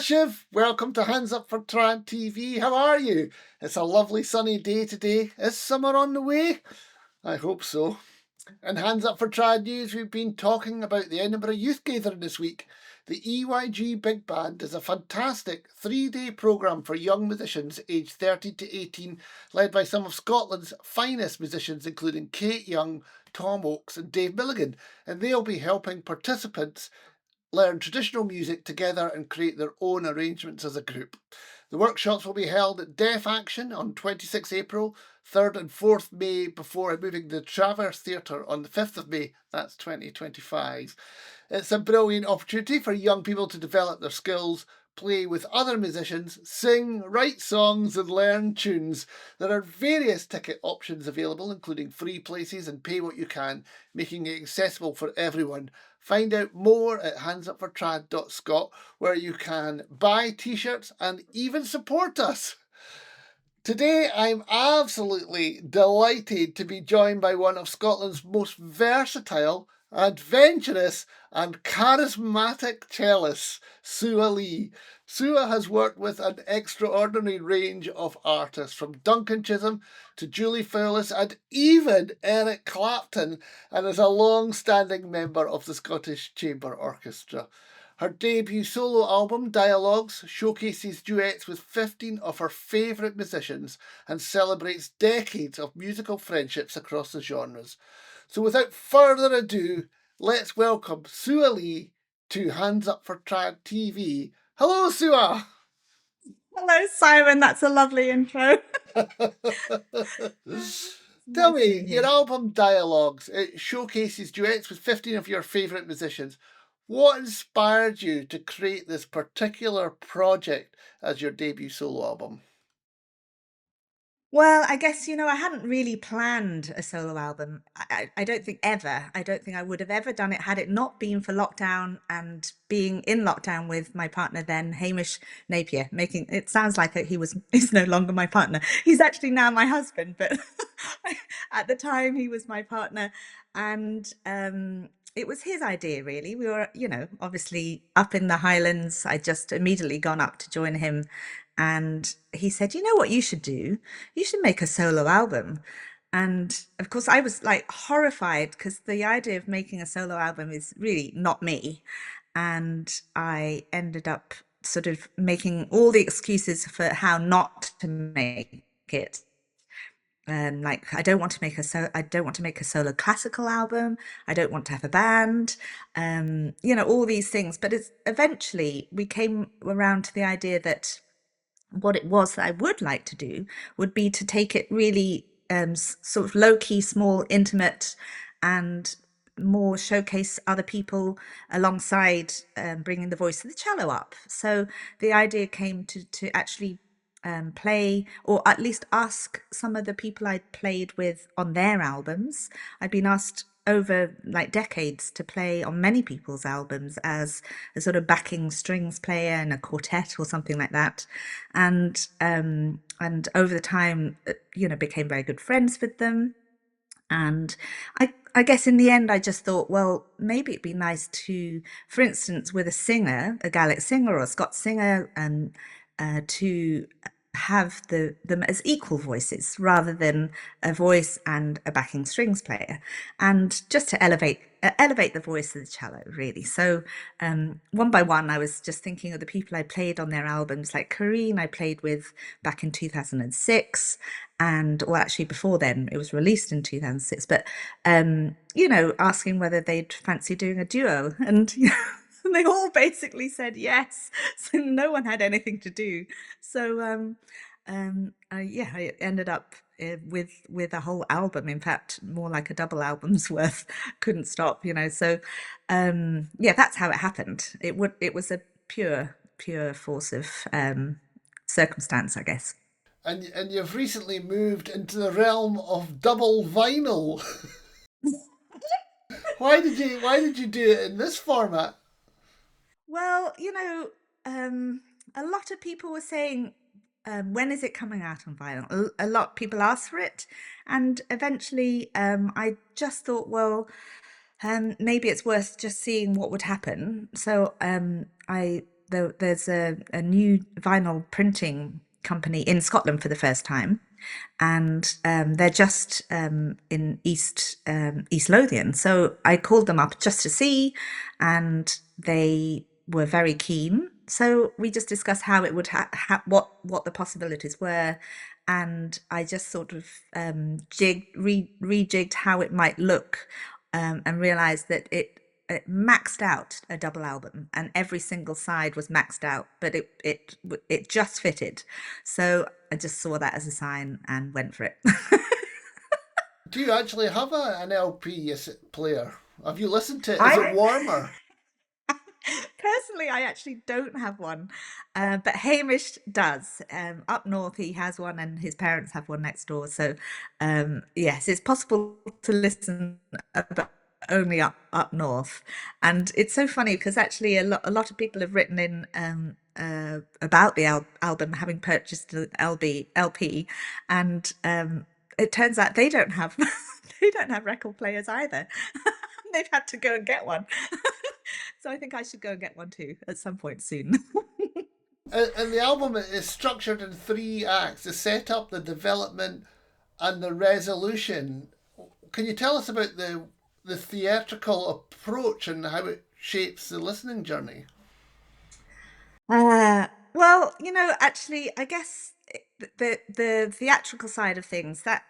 Shiv. Welcome to Hands Up for Trad TV. How are you? It's a lovely sunny day today. Is summer on the way? I hope so. In Hands Up for Trad News, we've been talking about the Edinburgh Youth Gathering this week. The EYG Big Band is a fantastic 3-day programme for young musicians aged 13 to 18, led by some of Scotland's finest musicians, including Kate Young, Tom Oakes and Dave Milligan, and they'll be helping participants learn traditional music together and create their own arrangements as a group. The workshops will be held at Deaf Action on 26 April, 3rd and 4th May, before moving to the Traverse Theatre on the 5th of May, that's 2025. It's a brilliant opportunity for young people to develop their skills, play with other musicians, sing, write songs and learn tunes. There are various ticket options available, including free places and pay what you can, making it accessible for everyone. Find out more at handsupfortrad.scot, where you can buy t-shirts and even support us. Today I'm absolutely delighted to be joined by one of Scotland's most versatile, adventurous and charismatic cellists, Sua Lee. Sua has worked with an extraordinary range of artists, from Duncan Chisholm to Julie Fowlis and even Eric Clapton, and is a long-standing member of the Scottish Chamber Orchestra. Her debut solo album, Dialogues, showcases duets with 15 of her favourite musicians and celebrates decades of musical friendships across the genres. So without further ado, let's welcome Sua Lee to Hands Up for Trad TV. Hello, Sua! Hello, Simon. That's a lovely intro. Tell me, your album Dialogues, it showcases duets with 15 of your favourite musicians. What inspired you to create this particular project as your debut solo album? Well, I guess, I hadn't really planned a solo album. I don't think ever. I don't think I would have ever done it had it not been for lockdown and being in lockdown with my partner then, Hamish Napier, making it sounds like he's no longer my partner. He's actually now my husband, but at the time he was my partner. And it was his idea, really. We were, obviously up in the Highlands. I'd just immediately gone up to join him. And he said, you know what you should do? You should make a solo album. And of course, I was like horrified because the idea of making a solo album is really not me. And I ended up sort of making all the excuses for how not to make it. Like I don't want to make a solo classical album. I don't want to have a band. All these things. But eventually we came around to the idea that what it was that I would like to do would be to take it really sort of low-key, small, intimate, and more showcase other people alongside bringing the voice of the cello up. So the idea came to actually play, or at least ask some of the people I'd played with on their albums. I'd been asked over like decades to play on many people's albums as a sort of backing strings player in a quartet or something like that, and over the time, became very good friends with them. And I guess in the end, I just thought, well, maybe it'd be nice to, for instance, with a singer, a Gaelic singer or a Scots singer, and to have them as equal voices rather than a voice and a backing strings player, and just to elevate the voice of the cello, really. So one by one, I was just thinking of the people I played on their albums, like Corinne I played with back in 2006, and well, actually before then, it was released in 2006, but asking whether they'd fancy doing a duo, and they all basically said yes. So no one had anything to do. So I ended up with a whole album. In fact, more like a double album's worth. Couldn't stop, So that's how it happened. It was a pure force of circumstance, I guess. And you've recently moved into the realm of double vinyl. Why did you do it in this format? Well, a lot of people were saying, when is it coming out on vinyl? A lot of people asked for it, and eventually, I just thought, well, maybe it's worth just seeing what would happen. So I there's a new vinyl printing company in Scotland for the first time, and they're just in East Lothian. So I called them up just to see, and they were very keen. So we just discussed how it would what the possibilities were, and I just sort of rejigged how it might look, and realized that it maxed out a double album, and every single side was maxed out, but it just fitted. So I just saw that as a sign and went for it. Do you actually have an LP player? Have you listened to it? Is it I warmer? personally, I actually don't have one, but Hamish does. Up north, he has one, and his parents have one next door. So, yes, it's possible to listen, but only up north. And it's so funny because actually, a lot of people have written in about the album having purchased the LP, and it turns out they don't have they don't have record players either. They've had to go and get one. So I think I should go and get one too at some point soon. And the album is structured in three acts: the setup, the development, and the resolution. Can you tell us about the theatrical approach and how it shapes the listening journey? Well, actually, I guess the theatrical side of things, the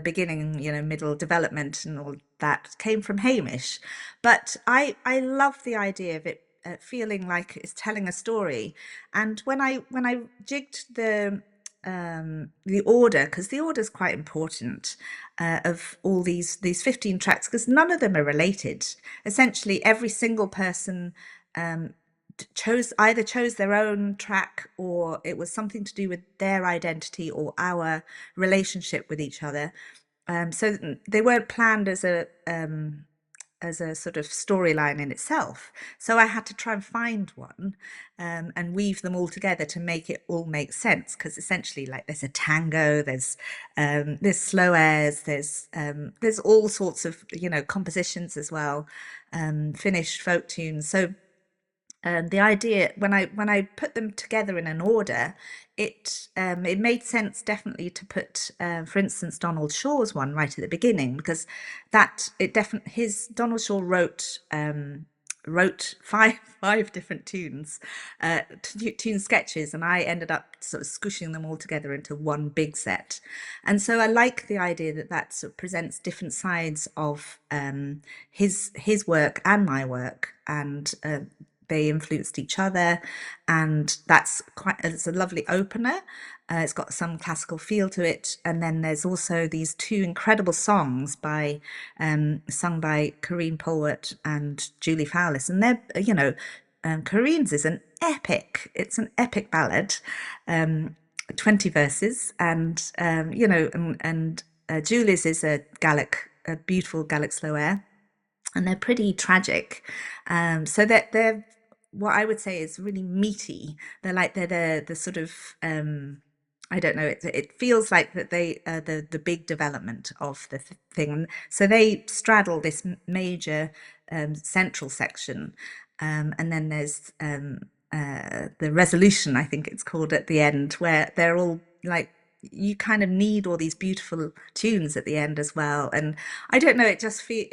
beginning, middle development and all that came from Hamish. But I love the idea of it feeling like it's telling a story. And when I jigged the order, because the order is quite important, of all these 15 tracks, because none of them are related. Essentially, every single person um, chose their own track, or it was something to do with their identity or our relationship with each other. So they weren't planned as a sort of storyline in itself. So I had to try and find one, and weave them all together to make it all make sense. Because essentially, like, there's a tango, there's slow airs, there's all sorts of compositions as well, Finnish folk tunes. So the idea, when I put them together in an order, it made sense definitely to put, for instance, Donald Shaw's one right at the beginning, because that it definitely his Donald Shaw wrote five different tunes, tune sketches, and I ended up sort of squishing them all together into one big set. And so I like the idea that that sort of presents different sides of his work and my work, and they influenced each other, and it's a lovely opener. It's got some classical feel to it, and then there's also these two incredible songs sung by Corinne Polwart and Julie Fowlis, and they're Corinne's is an epic. It's an epic ballad, 20 verses, and Julie's is a beautiful Gallic slow air, and they're pretty tragic. So they're what I would say is really meaty. They're the sort of I don't know. It feels like that they the big development of the thing. So they straddle this major central section, and then there's the resolution, I think it's called, at the end, where they're all like, you kind of need all these beautiful tunes at the end as well. And I don't know, it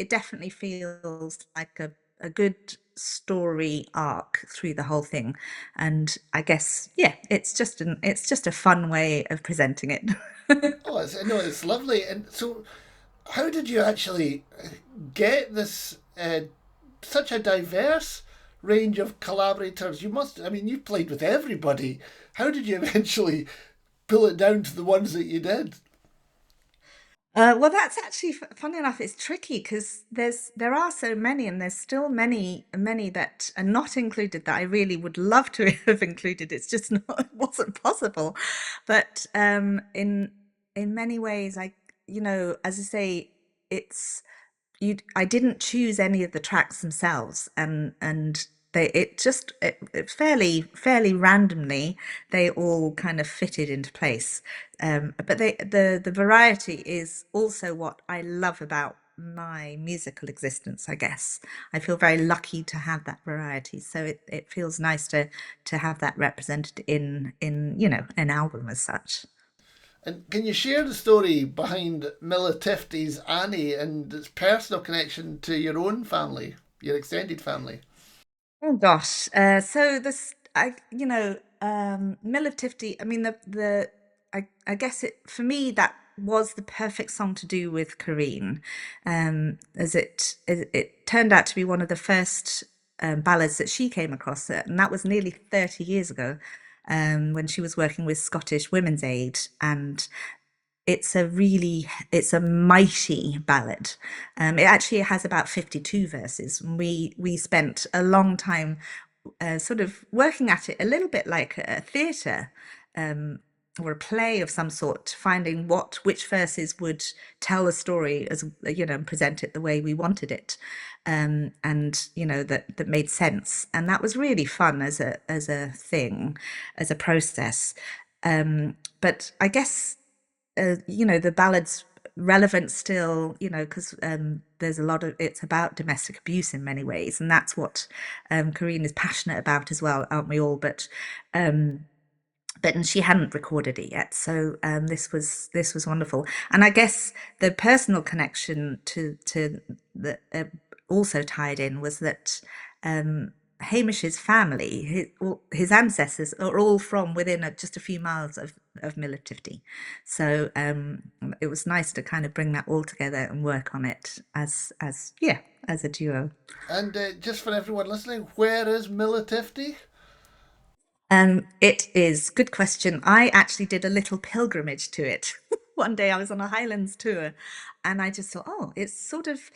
definitely feels like a good story arc through the whole thing. And I guess, yeah, it's just a fun way of presenting it. Oh, no, it's lovely. And so, how did you actually get this such a diverse range of collaborators? You must, I mean, you played with everybody. How did you eventually pull it down to the ones that you did? Well, that's actually funny enough. It's tricky because there are so many, and there's still many that are not included that I really would love to have included. It's just not, it wasn't possible. But in many ways, as I say, it's I didn't choose any of the tracks themselves, and it fairly randomly they all kind of fitted into place. But the variety is also what I love about my musical existence, I guess. I feel very lucky to have that variety. So it feels nice to have that represented in an album as such. And can you share the story behind Militifty's Annie and its personal connection to your own family, your extended family? Oh gosh. So this, Mill of Tifty. I mean, I guess it for me that was the perfect song to do with Kareen, as it turned out to be one of the first ballads that she came across, and that was nearly 30 years ago, when she was working with Scottish Women's Aid, and it's a mighty ballad. It actually has about 52 verses. We spent a long time sort of working at it a little bit like a theatre, um, or a play of some sort, finding which verses would tell the story as and present it the way we wanted it, and that made sense. And that was really fun as a thing, as a process. But I guess the ballad's relevant still, because there's a lot of it's about domestic abuse in many ways, and that's what Kareen is passionate about as well, aren't we all? But and she hadn't recorded it yet, so this was wonderful. And I guess the personal connection to the also tied in was that Hamish's family, his ancestors, are all from within just a few miles of Millertifty. So it was nice to kind of bring that all together and work on it as a duo. And just for everyone listening, where is Militifty? It is good question. I actually did a little pilgrimage to it. One day I was on a Highlands tour, and I just thought, oh, it's sort of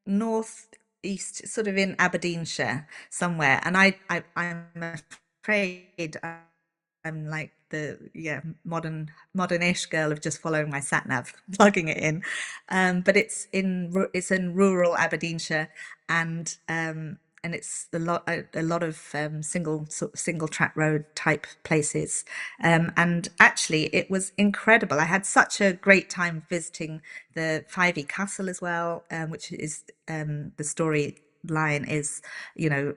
north east, sort of in Aberdeenshire somewhere. And I'm afraid I'm like the modern-ish girl of just following my sat nav, plugging it in. But it's in rural Aberdeenshire, and it's a lot of single track road type places, and actually it was incredible. I had such a great time visiting the Fyvie Castle as well, which is the storyline is you know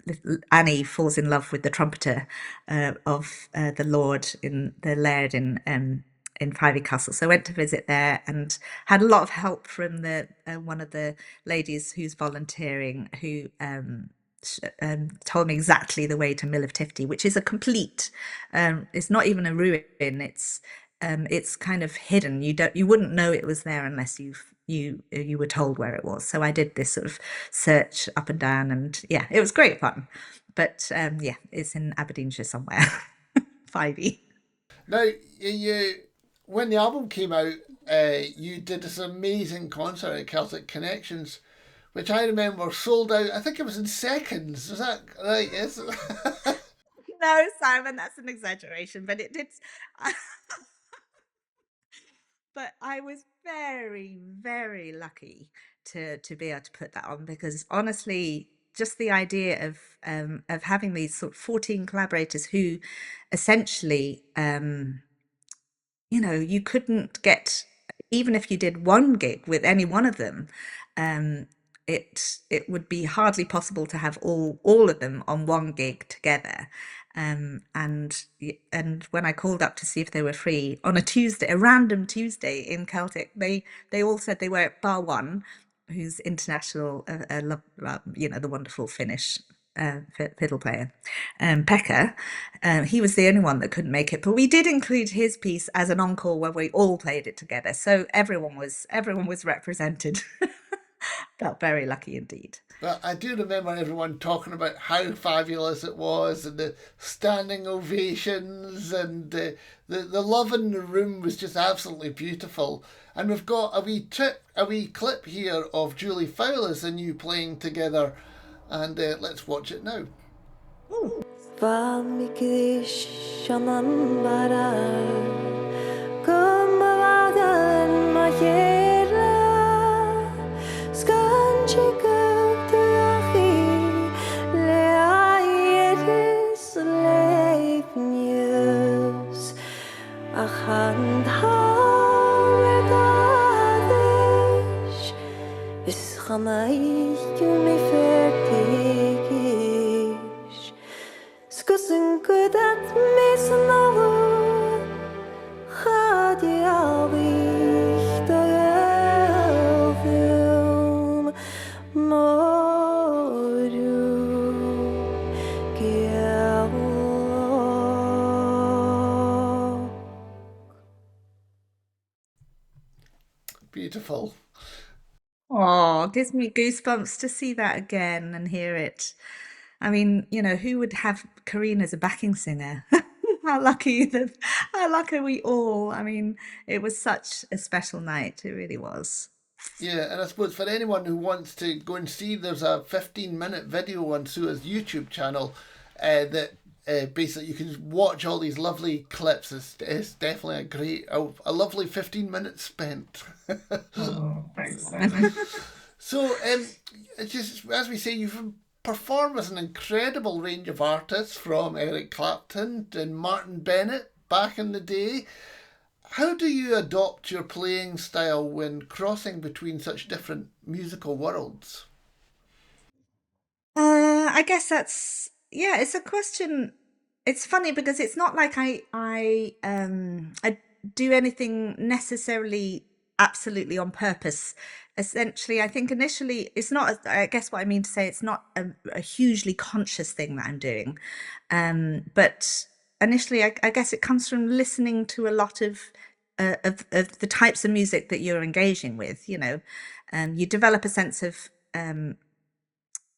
little Annie falls in love with the trumpeter of the Lord in the Laird in Fyvie Castle. So I went to visit there and had a lot of help from the one of the ladies who's volunteering, who told me exactly the way to Mill of Tifty, which is a complete. It's not even a ruin. It's kind of hidden. You wouldn't know it was there unless you were told where it was. So I did this sort of search up and down, and yeah, it was great fun. But yeah, it's in Aberdeenshire somewhere. Fyvie. Now, you when the album came out, you did this amazing concert at Celtic Connections, which I remember sold out. I think it was in seconds. Was that right? Yes. No, Simon, that's an exaggeration, but it did. But I was very, very lucky to be able to put that on, because honestly, just the idea of having these sort of 14 collaborators who essentially you couldn't get, even if you did one gig with any one of them, um, it would be hardly possible to have all of them on one gig together. And when I called up to see if they were free on a Tuesday, a random Tuesday in Celtic, they all said they were, bar one, who's international, the wonderful Finnish fiddle player, Pekka. He was the only one that couldn't make it, but we did include his piece as an encore where we all played it together. So everyone was represented. Felt very lucky indeed. But I do remember everyone talking about how fabulous it was, and the standing ovations, and the love in the room was just absolutely beautiful. And we've got a wee clip here of Julie Fowlis and you playing together, and let's watch it now. Ooh. kann ich mich fertig Skussen good at me snarare hade jag viktigare film Moru Beautiful. Oh, gives me goosebumps to see that again and hear it. I mean, who would have Karina as a backing singer? How lucky that, how lucky are we all? I mean, it was such a special night. It really was. Yeah, and I suppose for anyone who wants to go and see, there's a 15-minute video on Sua's YouTube channel that basically you can watch all these lovely clips. It's definitely a lovely 15 minutes spent. Oh, thanks. So, just as we say, you've performed with an incredible range of artists from Eric Clapton and Martin Bennett back in the day. How do you adopt your playing style when crossing between such different musical worlds? I guess yeah, it's a question. It's funny because it's not like I do anything necessarily absolutely on purpose. Essentially, I think initially it's not, I guess what I mean to say, it's not a hugely conscious thing that I'm doing. But initially, I guess it comes from listening to a lot of the types of music that you're engaging with, you develop a sense of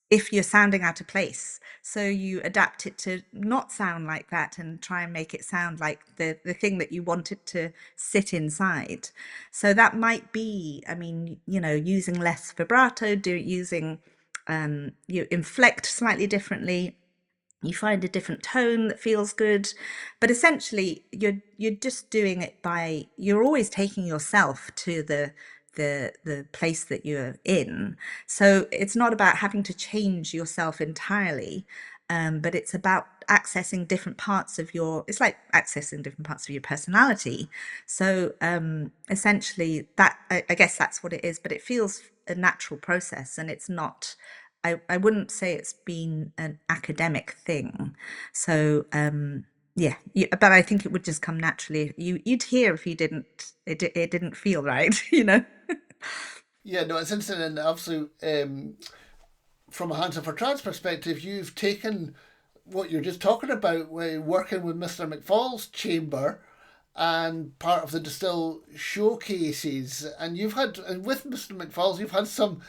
if you're sounding out of place. So you adapt it to not sound like that and try and make it sound like the thing that you want it to sit inside. So that might be, I mean, using less vibrato, using you inflect slightly differently, you find a different tone that feels good, but essentially you're just doing it by, you're always taking yourself to the place that you're in. So it's not about having to change yourself entirely, but it's about accessing different parts of it's like accessing different parts of your personality. So essentially that, I guess that's what it is, but it feels a natural process, and it's not, I wouldn't say it's been an academic thing. So yeah, but I think it would just come naturally. You'd hear if you didn't, it didn't feel right, Yeah, no, it's interesting, and obviously, from a Hands Up for Trance perspective, you've taken what you're just talking about, working with Mr. McFall's chamber and part of the Distill showcases, and and with Mr. McFall's, you've had some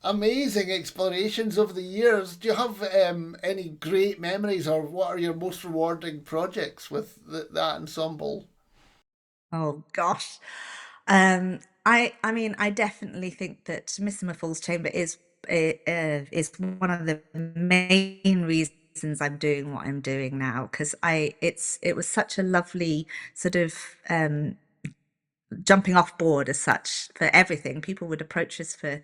amazing explorations over the years. Do you have any great memories, or what are your most rewarding projects with that ensemble? Oh gosh. I mean, I definitely think that Mr. McFall's chamber is one of the main reasons I'm doing what I'm doing now, because it was such a lovely sort of jumping off board as such for everything. People would approach us for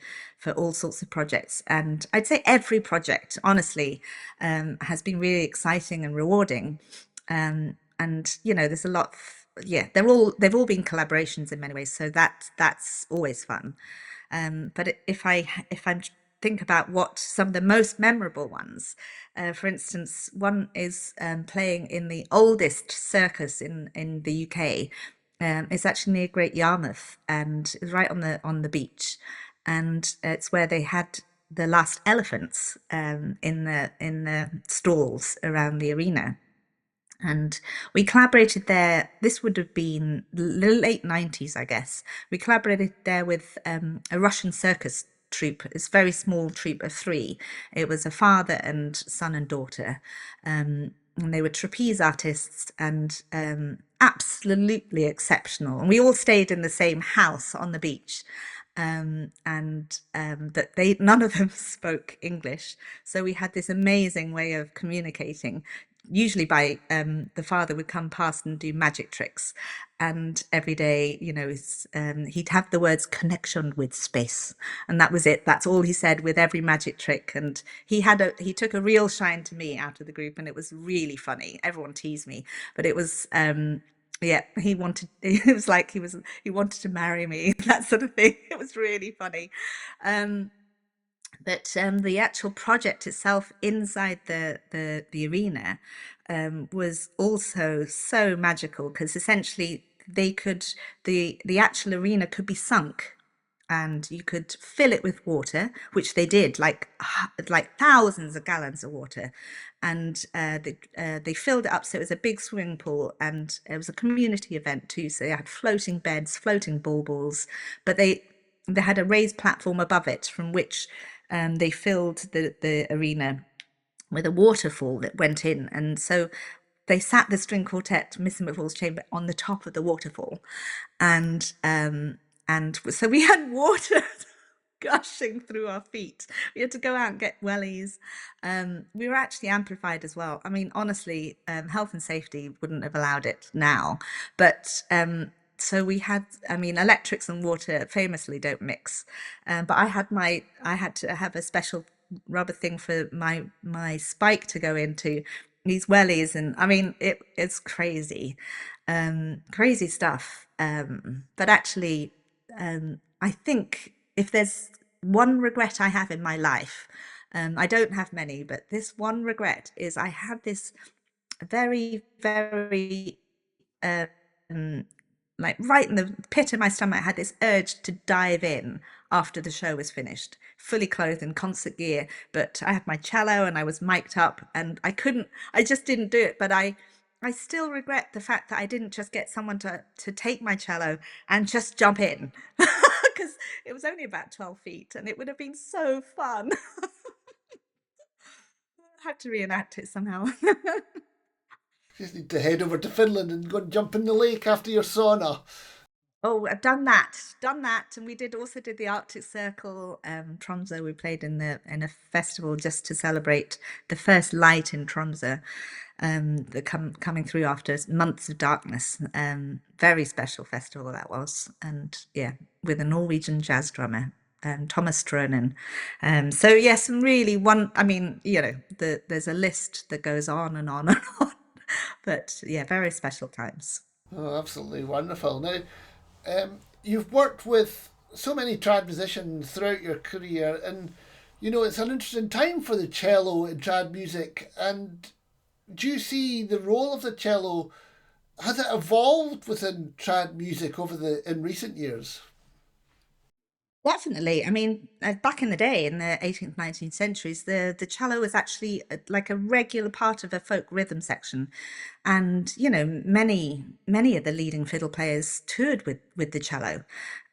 all sorts of projects, and I'd say every project, honestly, has been really exciting and rewarding. And there's a lot. Yeah, they've all been collaborations in many ways, so that's always fun. But if I'm think about what some of the most memorable ones, for instance, one is playing in the oldest circus in the UK. It's actually near Great Yarmouth, and it's right on the beach, and it's where they had the last elephants in the stalls around the arena. And we collaborated there. This would have been the late 90s, I guess. We collaborated there with a Russian circus troupe. It's a very small troupe of three. It was a father and son and daughter. And they were trapeze artists, and absolutely exceptional. And we all stayed in the same house on the beach. But none of them spoke English. So we had this amazing way of communicating, usually by the father would come past and do magic tricks, and every day, he'd have the words connection with space, and that was it. That's all he said with every magic trick. And he took a real shine to me out of the group, and it was really funny. Everyone teased me, but it was yeah, it was like he wanted to marry me, that sort of thing. It was really funny. But the actual project itself inside the arena was also so magical because essentially they could the actual arena could be sunk and you could fill it with water, which they did, like thousands of gallons of water, and they filled it up so it was a big swimming pool, and it was a community event too. So they had floating beds, floating baubles, but they had a raised platform above it from which they filled the arena with a waterfall that went in, and so they sat the string quartet, Mr. McFall's chamber, on the top of the waterfall, and so we had water gushing through our feet. We had to go out and get wellies. We were actually amplified as well. I mean, honestly, health and safety wouldn't have allowed it now, but so we had, I mean, electrics and water famously don't mix. But I had to have a special rubber thing for my spike to go into these wellies, and I mean, it's crazy, crazy stuff. But actually, I think if there's one regret I have in my life, I don't have many, but this one regret is I had this very, very, like right in the pit of my stomach, I had this urge to dive in after the show was finished, fully clothed in concert gear. But I had my cello and I was mic'd up and I just didn't do it. But I still regret the fact that I didn't just get someone to take my cello and just jump in because it was only about 12 feet and it would have been so fun. I had to reenact it somehow. You just need to head over to Finland and go and jump in the lake after your sauna. Oh, I've done that, and we also did the Arctic Circle, Tromsø. We played in a festival just to celebrate the first light in Tromsø, coming through after months of darkness. Very special festival that was, and yeah, with a Norwegian jazz drummer, Thomas Stronen. So yes, some really I mean, there's a list that goes on and on and on, but yeah, very special times. Oh, absolutely wonderful. Now, you've worked with so many trad musicians throughout your career, and it's an interesting time for the cello in trad music. And do you see the role of the cello? Has it evolved within trad music in recent years? Definitely. I mean, back in the day, in the 18th, 19th centuries, the cello was actually like a regular part of a folk rhythm section, and many of the leading fiddle players toured with the cello,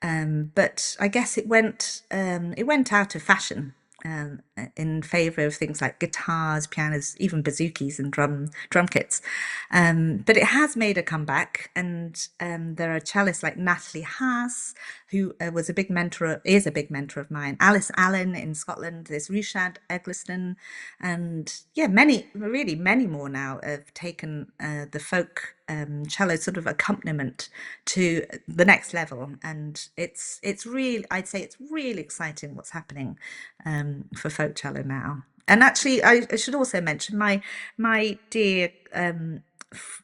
but I guess it went out of fashion. In favor of things like guitars, pianos, even bazookas and drum kits, but it has made a comeback, and there are cellists like Natalie Haas, who is a big mentor of mine. Alice Allen in Scotland. There's Rushad Eggleston, and yeah, really many more now have taken the folk cello sort of accompaniment to the next level, and it's really, I'd say it's really exciting what's happening for folk cello now. And actually, I should also mention my dear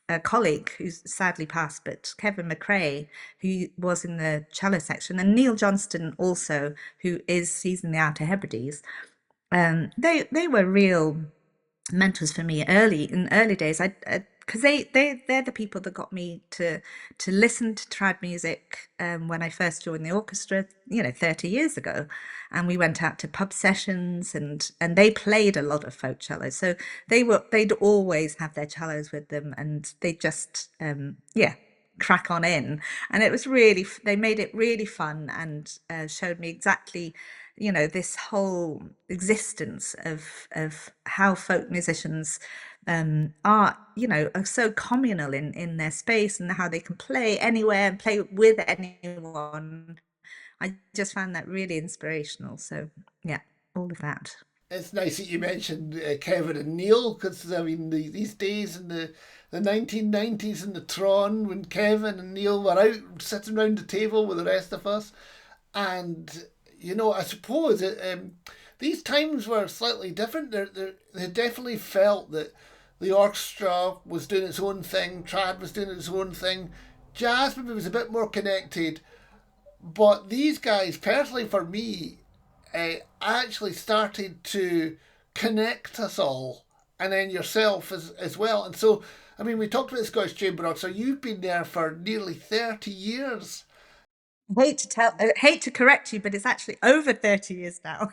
a colleague who's sadly passed, but Kevin McRae, who was in the cello section, and Neil Johnston also, he's in the Outer Hebrides. They were real mentors for me in early days. Because they're the people that got me to listen to trad music when I first joined the orchestra, 30 years ago, and we went out to pub sessions, and they played a lot of folk cello, so they'd always have their cellos with them, and they just crack on in, and they made it really fun, and showed me exactly this whole existence of how folk musicians are so communal in their space, and how they can play anywhere and play with anyone. I just found that really inspirational. So yeah, all of that. It's nice that you mentioned Kevin and Neil, because I mean these days in the 1990s in the Tron, when Kevin and Neil were out sitting around the table with the rest of us, and I suppose these times were slightly different. They definitely felt that the orchestra was doing its own thing, trad was doing its own thing, jazz maybe was a bit more connected. But these guys, personally for me, actually started to connect us all, and then yourself as well. And so, I mean, we talked about the Scottish Chamber Orchestra. So you've been there for nearly 30 years. Hate to correct you, but it's actually over 30 years now.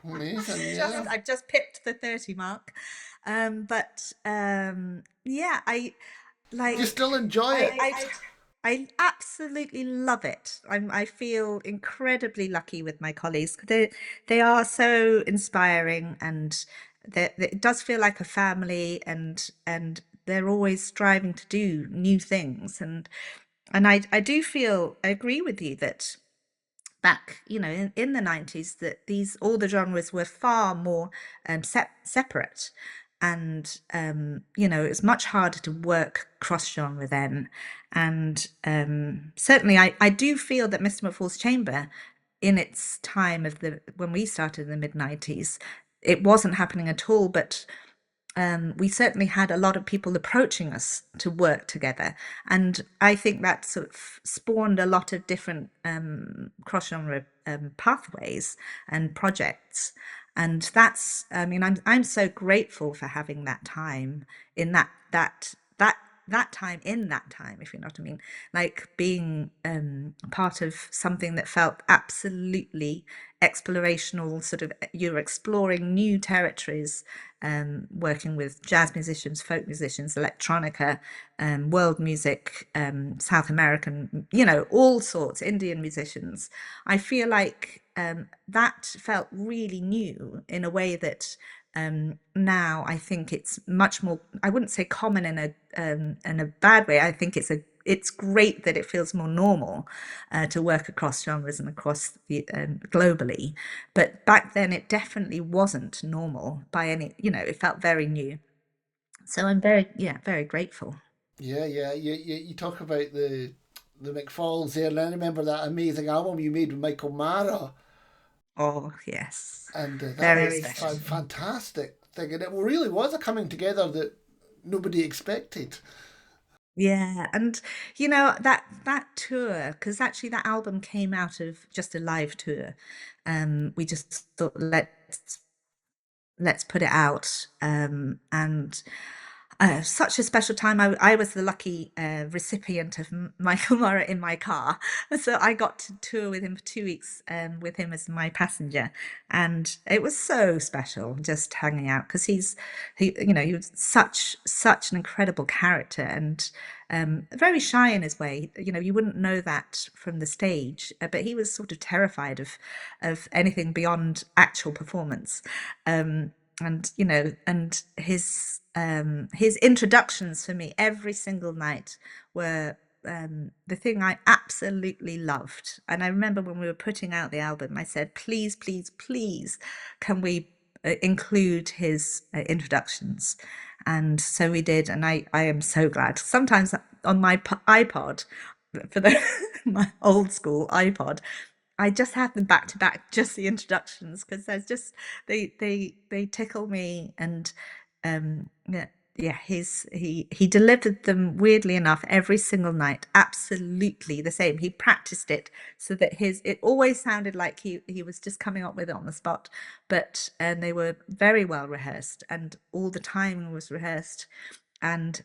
Amazing, yeah. I've just pipped the 30 mark. But yeah, I Do you like still enjoy it? I absolutely love it. I feel incredibly lucky with my colleagues. They are so inspiring, and it does feel like a family, and they're always striving to do new things. And I do feel, I agree with you that back, in the 90s, that all the genres were far more separate. And it's much harder to work cross genre then. And certainly I do feel that Mr. McFall's Chamber, in its time of when we started in the mid 90s, it wasn't happening at all. But we certainly had a lot of people approaching us to work together. And I think that sort of spawned a lot of different cross-genre pathways and projects. And that's, I mean, I'm so grateful for having that time in that time in that time, if you know what I mean, like being part of something that felt absolutely explorational. Sort of, you're exploring new territories, working with jazz musicians, folk musicians, electronica, world music, South American, all sorts, Indian musicians. I feel like that felt really new in a way that now I think it's much more, I wouldn't say common in a bad way. I think it's great that it feels more normal to work across genres and across the globally. But back then it definitely wasn't normal by any, it felt very new. So I'm very grateful. Yeah, yeah. You talk about the McFalls there, and I remember that amazing album you made with Michael Mara, Oh, yes. and that Very was special. fantastic thing, and it really was a coming together that nobody expected. Yeah, and that tour, because actually that album came out of just a live tour. We just thought, let's put it out. And such a special time. I was the lucky recipient of Michael Murray in my car. So I got to tour with him for 2 weeks, with him as my passenger. And it was so special just hanging out, because he was such an incredible character, and very shy in his way. You wouldn't know that from the stage, but he was sort of terrified of anything beyond actual performance. And his introductions for me every single night were the thing I absolutely loved. And I remember when we were putting out the album, I said, please, please, please, can we include his introductions? And so we did, and I am so glad. Sometimes on my iPod, for my old school iPod, I just have them back to back, just the introductions, because there's just they tickle me. And yeah, he delivered them, weirdly enough, every single night, absolutely the same. He practiced it so that it always sounded like he was just coming up with it on the spot, but and they were very well rehearsed, and all the timing was rehearsed, and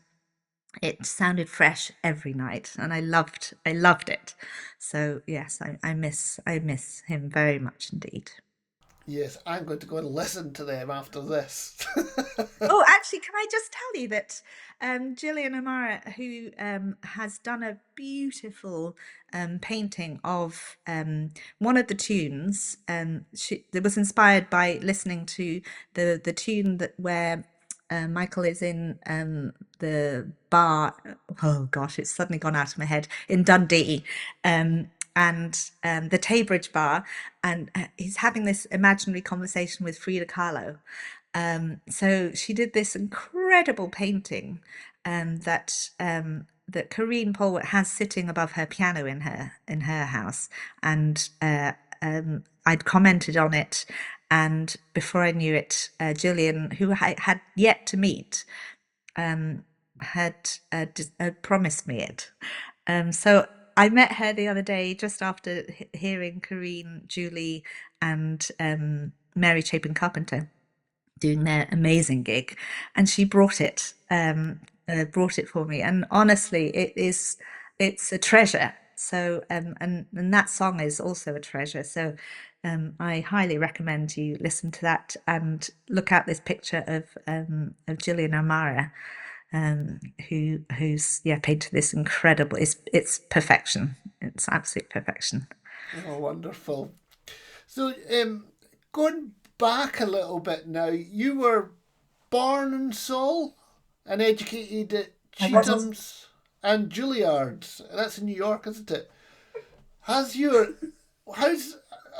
it sounded fresh every night, and I loved it. So yes, I miss him very much indeed. Yes, I'm going to go and listen to them after this. Oh, actually, can I just tell you that Gillian O'Mara, who has done a beautiful painting of one of the tunes, that was inspired by listening to the tune where Michael is in the bar. Oh gosh, it's suddenly gone out of my head. In Dundee, and the Taybridge bar, and he's having this imaginary conversation with Frida Kahlo. So she did this incredible painting that Corinne Polwart has sitting above her piano in her house, and I'd commented on it, and before I knew it, Gillian, who I had yet to meet, had promised me it. So I met her the other day just after hearing Corinne, Julie, and Mary Chapin Carpenter doing their amazing gig, and she brought it for me. And honestly, it's a treasure. So and that song is also a treasure. So I highly recommend you listen to that and look out this picture of Gillian O'Mara, who's painted this incredible. It's perfection. It's absolute perfection. Oh, wonderful. So, going back a little bit now, you were born in Seoul and educated at I was. Chetham's and Juilliard's. That's in New York, isn't it? I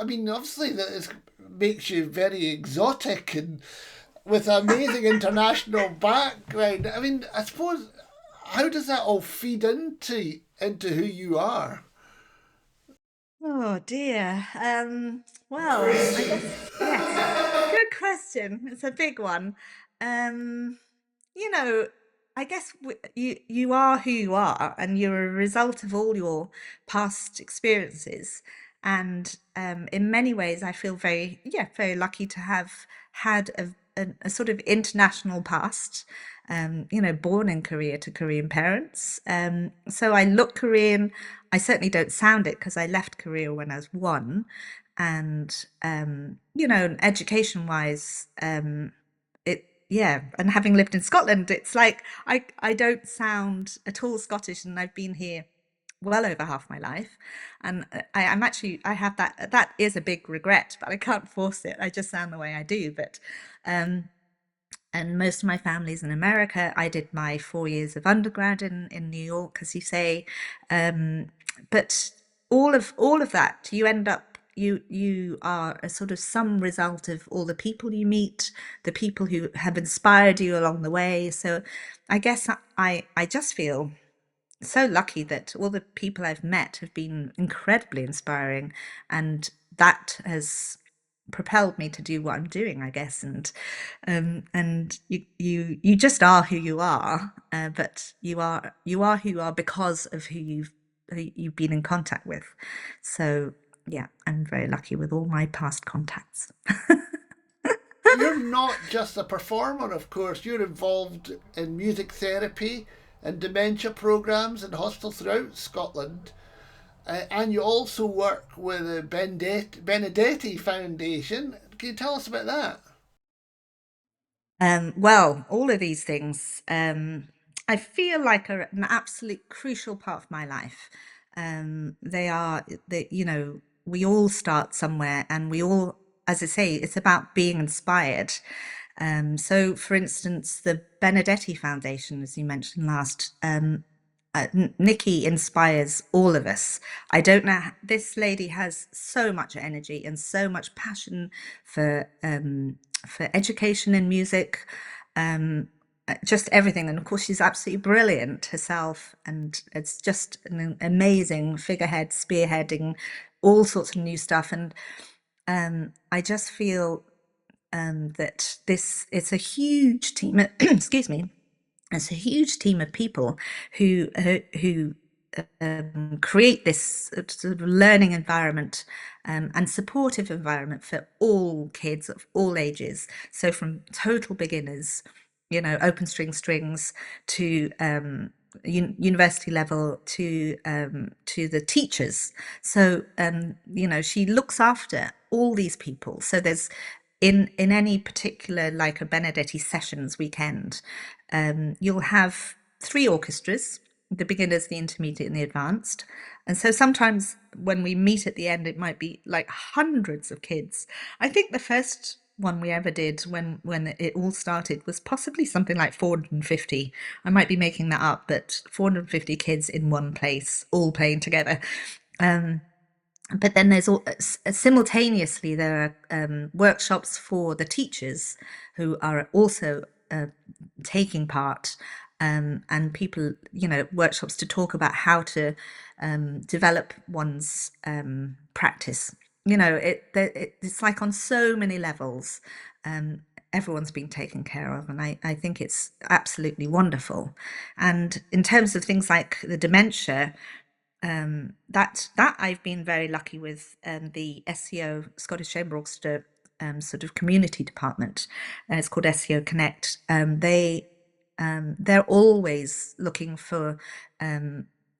mean, obviously makes you very exotic and with amazing international background. I mean, I suppose, how does that all feed into who you are? Oh dear. Well, I guess yes. Good question. It's a big one. Um, you know, I guess you are who you are, and you're a result of all your past experiences. And in many ways, I feel very lucky to have had a sort of international past. Born in Korea to Korean parents. So I look Korean. I certainly don't sound it because I left Korea when I was one. And education wise, and having lived in Scotland, it's like I don't sound at all Scottish, and I've been here well over half my life, and I have that is a big regret, but I can't force it. I just sound the way I do. But and most of my family's in America. I did my 4 years of undergrad in New York, as you say. But all of that, you end up you are a sort of some result of all the people you meet, the people who have inspired you along the way. So I guess I just feel so lucky that all the people I've met have been incredibly inspiring, and that has propelled me to do what I'm doing, I guess. And you just are who you are, but you are who you are because of who you've been in contact with. So yeah, I'm very lucky with all my past contacts. You're not just a performer, of course. You're involved in music therapy and dementia programs in hospitals throughout Scotland. And you also work with the Benedetti Foundation. Can you tell us about that? Well, all of these things, I feel like are an absolute crucial part of my life. They are that we all start somewhere, and we all, as I say, it's about being inspired. So, for instance, the Benedetti Foundation, as you mentioned last, Nikki inspires all of us. I don't know. This lady has so much energy and so much passion for education and music, just everything. And of course, she's absolutely brilliant herself, and it's just an amazing figurehead, spearheading all sorts of new stuff. And I just feel that it's a huge team. Excuse me. It's a huge team of people who create this sort of learning environment and supportive environment for all kids of all ages. So from total beginners, open strings, to university level, to the teachers. So she looks after all these people. So there's in any particular, like a Benedetti sessions weekend, you'll have 3 orchestras, the beginners, the intermediate, and the advanced. And so sometimes when we meet at the end, it might be like hundreds of kids. I think the first one we ever did when it all started was possibly something like 450. I might be making that up, but 450 kids in one place, all playing together. But then there's simultaneously there are workshops for the teachers who are also taking part, and people, workshops to talk about how to develop one's practice. It's like on so many levels. Everyone's been taken care of, and I think it's absolutely wonderful. And in terms of things like the dementia, that I've been very lucky with the SCO, Scottish Chamber Orchestra, sort of community department. It's called SCO Connect. They're always looking for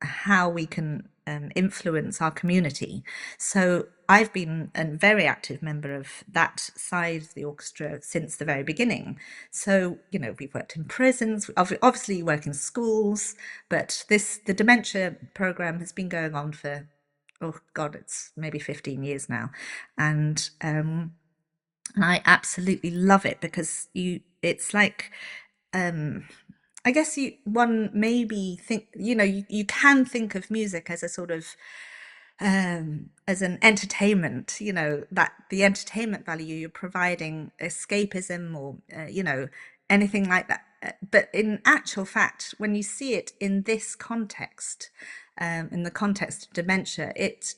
how we can influence our community. So I've been a very active member of that side of the orchestra since the very beginning. So, you know, we've worked in prisons, obviously you work in schools, but the dementia program has been going on for, oh God, it's maybe 15 years now. And I absolutely love it because it's like, I guess one maybe think, you know, you can think of music as a sort of as an entertainment, you know, that the entertainment value you're providing, escapism or, you know, anything like that. But in actual fact, when you see it in this context, in the context of dementia, it's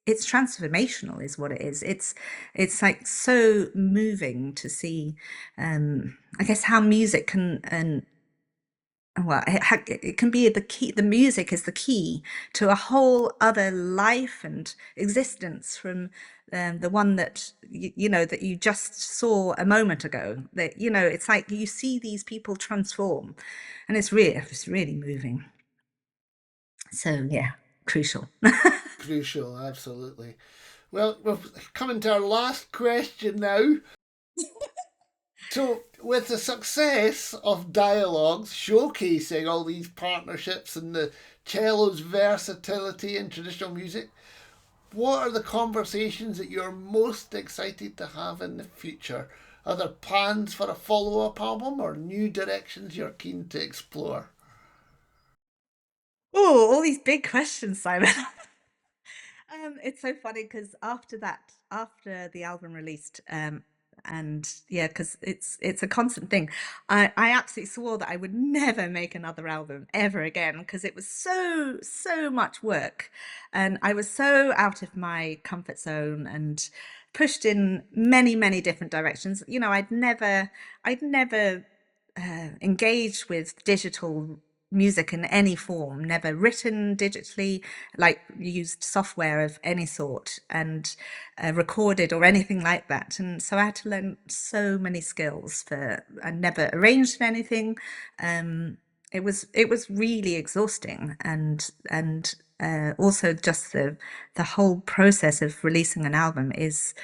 transformational is what it is. It's like so moving to see, I guess, how music can, and well, it can be the key. The music is the key to a whole other life and existence from the one that you know that you just saw a moment ago. That, you know, it's like you see these people transform, and it's really moving. So yeah, crucial. Crucial, absolutely. Well, we're coming to our last question now. So, with the success of Dialogues showcasing all these partnerships and the cello's versatility in traditional music, what are the conversations that you're most excited to have in the future? Are there plans for a follow up album or new directions you're keen to explore? Oh, all these big questions, Simon. It's so funny because after the album released, and yeah, because it's a constant thing. I absolutely swore that I would never make another album ever again because it was so much work, and I was so out of my comfort zone and pushed in many different directions. You know, I'd never engaged with digital music in any form, never written digitally, like used software of any sort, and recorded or anything like that. And so I had to learn so many skills for, I never arranged anything. It was really exhausting, and also just the whole process of releasing an album is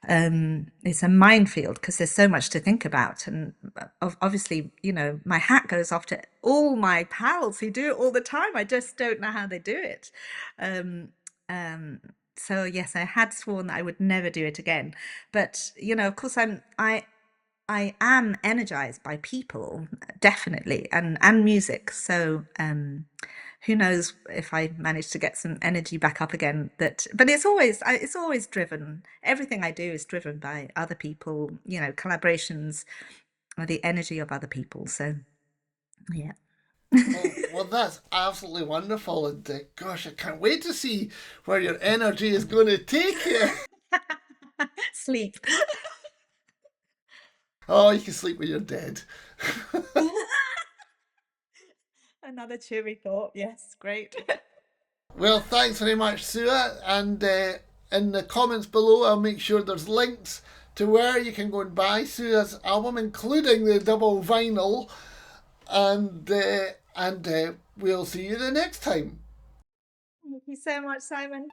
it's a minefield because there's so much to think about. And obviously, you know, my hat goes off to all my pals who do it all the time. I just don't know how they do it. Um, um, so yes, I had sworn that I would never do it again. But you know, of course, I am energized by people, definitely, and music. So who knows if I manage to get some energy back up again. But it's always driven. Everything I do is driven by other people. You know, collaborations or the energy of other people. So yeah. Well, that's absolutely wonderful, and gosh, I can't wait to see where your energy is going to take you. Sleep. Oh, you can sleep when you're dead. Another cheery thought. Yes, great. Well, thanks very much, Sua. And in the comments below, I'll make sure there's links to where you can go and buy Sua's album, including the double vinyl. And we'll see you the next time. Thank you so much, Simon.